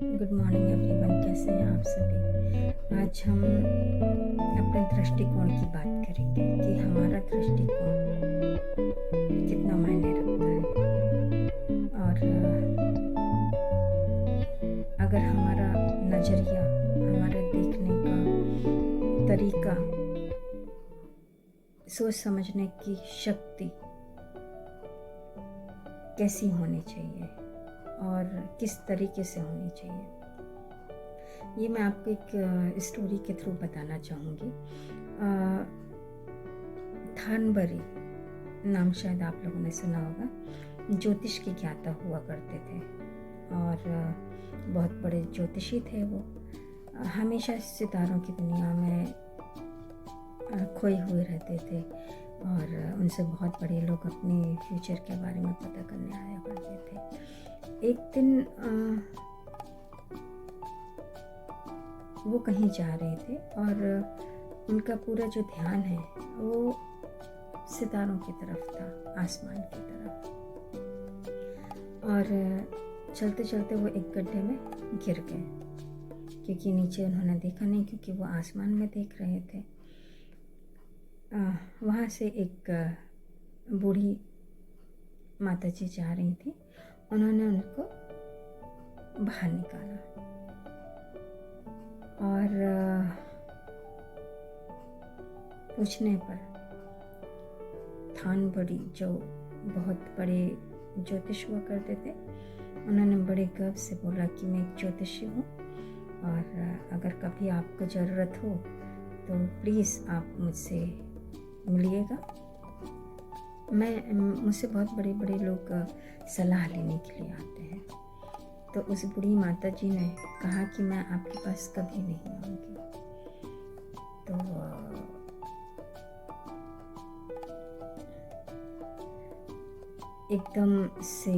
Good morning everyone, कैसे हैं आप सभी। आज हम अपने दृष्टिकोण की बात करेंगे कि हमारा दृष्टिकोण कितना मायने रखता है। और अगर हमारा नज़रिया, हमारा देखने का तरीका, सोच समझने की शक्ति कैसी होनी चाहिए और किस तरीके से होनी चाहिए, ये मैं आपको एक स्टोरी के थ्रू बताना चाहूँगी। थानबरी नाम शायद आप लोगों ने सुना होगा। ज्योतिष के ज्ञाता हुआ करते थे और बहुत बड़े ज्योतिषी थे वो। हमेशा सितारों की दुनिया में खोए हुए रहते थे और उनसे बहुत बड़े लोग अपने फ्यूचर के बारे में पता करने आया करते थे। एक दिन वो कहीं जा रहे थे और उनका पूरा जो ध्यान है वो सितारों की तरफ था, आसमान की तरफ। और चलते चलते वो एक गड्ढे में गिर गए, क्योंकि नीचे उन्होंने देखा नहीं, क्योंकि वो आसमान में देख रहे थे। वहाँ से एक बूढ़ी माता जी जा रही थी। उन्होंने उनको बाहर निकाला और पूछने पर थानबरी, जो बहुत बड़े ज्योतिष हुआ करते थे, उन्होंने बड़े गर्व से बोला कि मैं एक ज्योतिषी हूँ और अगर कभी आपको ज़रूरत हो तो प्लीज़ आप मुझसे मिलिएगा। मुझसे बहुत बड़े बड़े लोग सलाह लेने के लिए आते हैं। तो उस बूढ़ी माता जी ने कहा कि मैं आपके पास कभी नहीं आऊँगी। तो एकदम से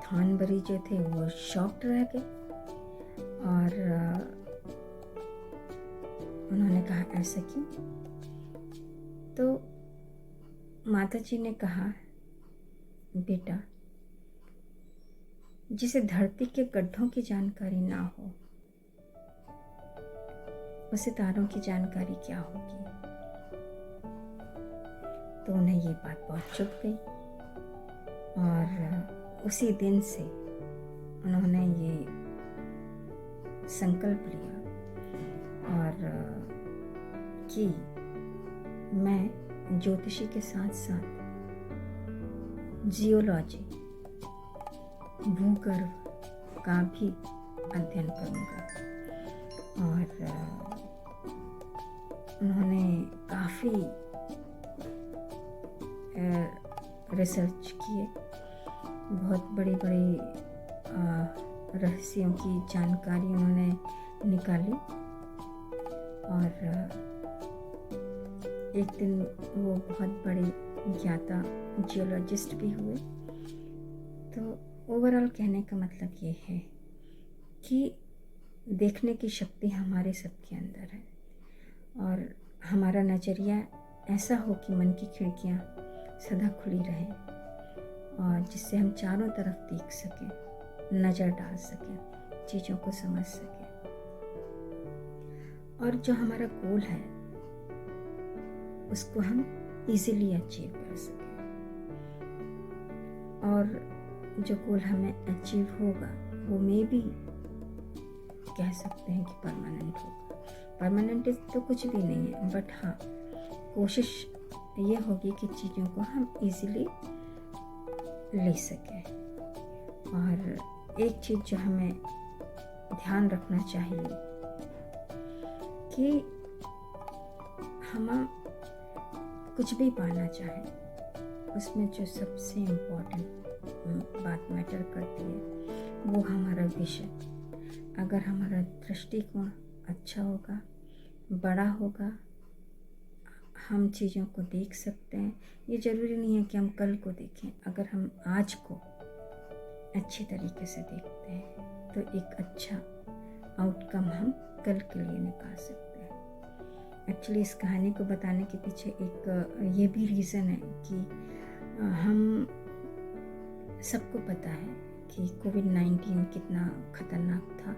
थानबरी जो थे वो शॉक्ड रह गए और उन्होंने कहा ऐसा क्यों? तो माता जी ने कहा, बेटा, जिसे धरती के गड्ढों की जानकारी ना हो उसे तारों की जानकारी क्या होगी। तो उन्हें ये बात बहुत चुभ गई और उसी दिन से उन्होंने ये संकल्प लिया और कि मैं ज्योतिषी के साथ साथ जियोलॉजी, भूगर्भ का भी अध्ययन करूँगा। और उन्होंने काफ़ी रिसर्च किए, बहुत बड़ी बड़ी रहस्यों की जानकारी उन्होंने निकाली और एक दिन वो बहुत बड़े ज्ञाता जियोलॉजिस्ट भी हुए। तो ओवरऑल कहने का मतलब ये है कि देखने की शक्ति हमारे सबके अंदर है और हमारा नज़रिया ऐसा हो कि मन की खिड़कियाँ सदा खुली रहें और जिससे हम चारों तरफ देख सकें, नज़र डाल सकें, चीज़ों को समझ सकें और जो हमारा गोल है उसको हम इजीली अचीव कर सकें। और जो गोल हमें अचीव होगा वो मे भी कह सकते हैं कि परमानेंट होगा। परमानेंट तो कुछ भी नहीं है, बट हाँ, कोशिश ये होगी कि चीज़ों को हम इजीली ले सकें। और एक चीज़ जो हमें ध्यान रखना चाहिए कि हम कुछ भी पाना चाहें, उसमें जो सबसे इम्पोर्टेंट बात मैटर करती है वो हमारा विजन। अगर हमारा दृष्टिकोण अच्छा होगा, बड़ा होगा, हम चीज़ों को देख सकते हैं। ये ज़रूरी नहीं है कि हम कल को देखें। अगर हम आज को अच्छी तरीके से देखते हैं तो एक अच्छा आउटकम हम कल के लिए निकाल सकते हैं। एक्चुअली इस कहानी को बताने के पीछे एक ये भी रीज़न है कि हम सबको पता है कि कोविड-19 कितना ख़तरनाक था,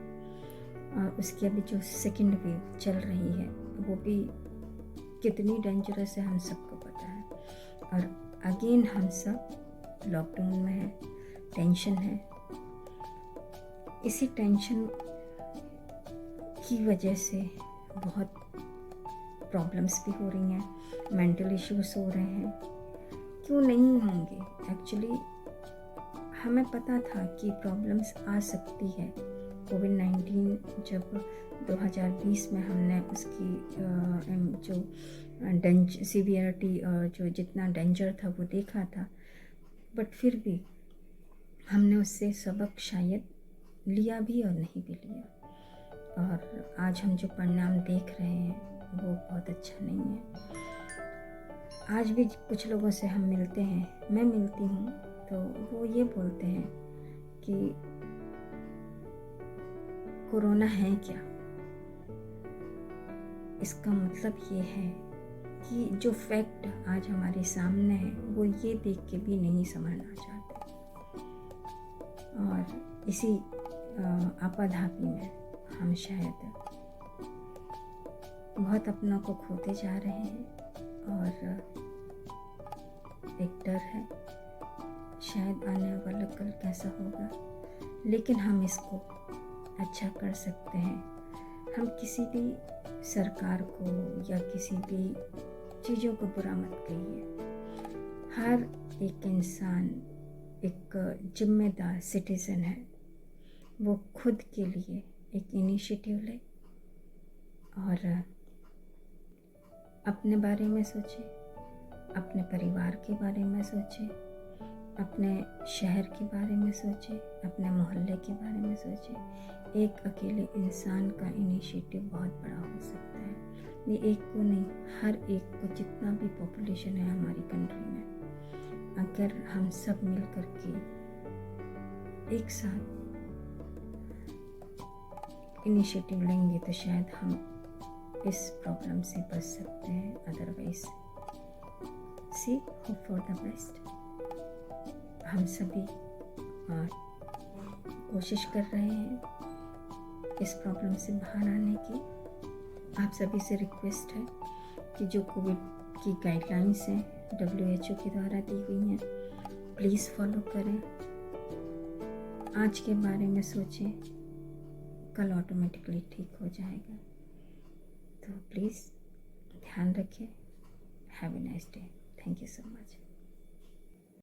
और उसकी अभी जो सेकंड वेव चल रही है वो भी कितनी डेंजरस है हम सबको पता है। और अगेन हम सब लॉकडाउन में हैं, टेंशन है। इसी टेंशन की वजह से बहुत प्रॉब्लम्स भी हो रही हैं, मेंटल इश्यूज़ हो रहे हैं। क्यों नहीं होंगे? एक्चुअली हमें पता था कि प्रॉब्लम्स आ सकती है। कोविड-19 जब 2020 में हमने उसकी जो सीवियरिटी जो जितना डेंजर था वो देखा था, बट फिर भी हमने उससे सबक शायद लिया भी और नहीं भी लिया। और आज हम जो परिणाम देख रहे हैं वो बहुत अच्छा नहीं है। आज भी कुछ लोगों से हम मिलते हैं, मैं मिलती हूँ, तो वो ये बोलते हैं कि कोरोना है क्या? इसका मतलब ये है कि जो फैक्ट आज हमारे सामने है वो ये देख के भी नहीं समझना चाहते, और इसी आपाधापी में हम शायद बहुत अपनों को खोते जा रहे हैं। और एक डर है शायद आने वाला कल कैसा होगा, लेकिन हम इसको अच्छा कर सकते हैं। हम किसी भी सरकार को या किसी भी चीज़ों को बुरा मत कहिए। हर एक इंसान एक जिम्मेदार सिटीज़न है, वो खुद के लिए एक इनिशिएटिव ले और अपने बारे में सोचे, अपने परिवार के बारे में सोचे, अपने शहर के बारे में सोचे, अपने मोहल्ले के बारे में सोचे। एक अकेले इंसान का इनिशिएटिव बहुत बड़ा हो सकता है। ये एक को नहीं, हर एक को, जितना भी पॉपुलेशन है हमारी कंट्री में, अगर हम सब मिल कर के एक साथ इनिशिएटिव लेंगे तो शायद हम इस प्रॉब्लम से बच सकते हैं। Otherwise see hope for the best. हम सभी कोशिश कर रहे हैं इस प्रॉब्लम से बाहर आने की। आप सभी से रिक्वेस्ट है कि जो कोविड की गाइडलाइंस हैं WHO के द्वारा दी हुई हैं, प्लीज़ फॉलो करें। आज के बारे में सोचें, कल ऑटोमेटिकली ठीक हो जाएगा। तो प्लीज़ ध्यान रखें। Have a nice day. Thank you so much.